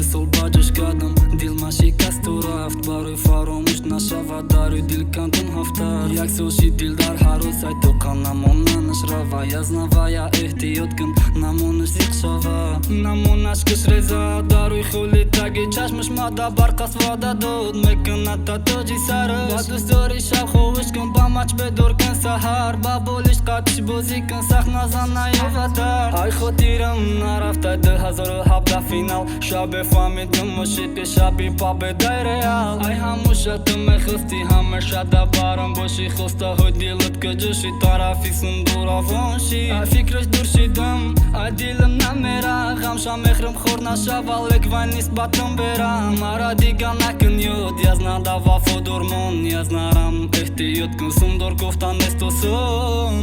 sol baġu xkadëm Dil ma shikas të raft Baruj faro musht na shava Daruj dil kantën haftar Jak so shi dil dar haru Saj të ka namona në shrava Jazna vaja ehti jotkën Namon është si kshava Namon është kësh reza Daruj khulli tagi qash më shmada Barkas vada dod Me kënata të gjisarë Batu sëri shabho ishkën Ba ma qbedor kën sahar Babolisht ka të shbozikën Sak na zana jo vatar Aj khotirëm në raftaj dë hazorë hapda final Shabe fami të më shqipje shabi pabe daj real Aj hamusha të me khësti Hamer shada barën boshi Khosta hoj dilët këgjëshi Tara fisën dura vonshi Aj fikrësh durshi dëm Aj dilëm na mera Ghamsha me khrëm khor na shavalek Vajnis batëm bera Mara diga na kën jod Jazna dava fodor mon Jazna ram ehti jod kën sundor kofta nesto son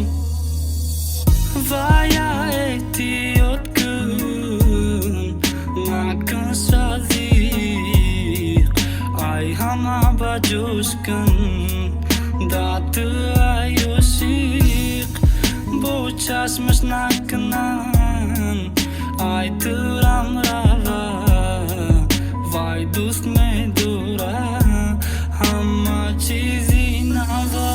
Vaja ehti jod kën Na kën shazik Aj hama bajushkën Da të ajo shik Bu qash më shna kënan Aj të ram rava Vaj dust me dura Hama qizi nava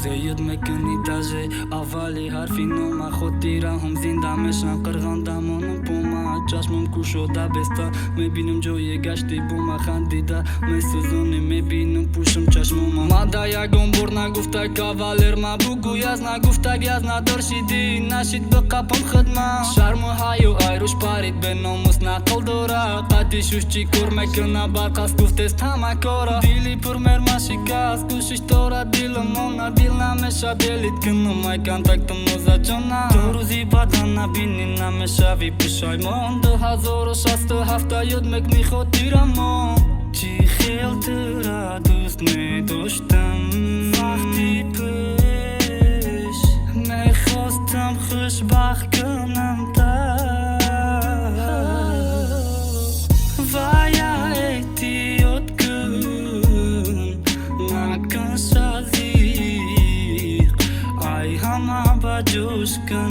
Zejët me këni taje Avali harfi në ma khotira Hum zinda me shan kërganda Monën puma Qash më mkusho da besta Me binëm gjoje gashti buma khandida Me sezoni me binëm pushëm qash muma Mada ja gombor na guftaj kavaler Ma bugu jazna guftaj jazna dorshi di Na shit bëka pëm khëdma Sharmë hajo ajru shparit Beno mus na këldora Kati shush qikur me këna barkas Kuftes tama kora Dili për mer ma shikas Kush ishtora dilë mona Dilna me shabelit kënë maj kan tak të moza gjona Toruzi badana binin na me shavi pëshaj mon Dë hazoro shas të hafta jod me këni khotira mon Qi khel të radust me doshtëm Fakti pësh Me khostëm khësh bach kënëm ta Vaja ehti jod kën Na kën shazik Aj hama bajushkën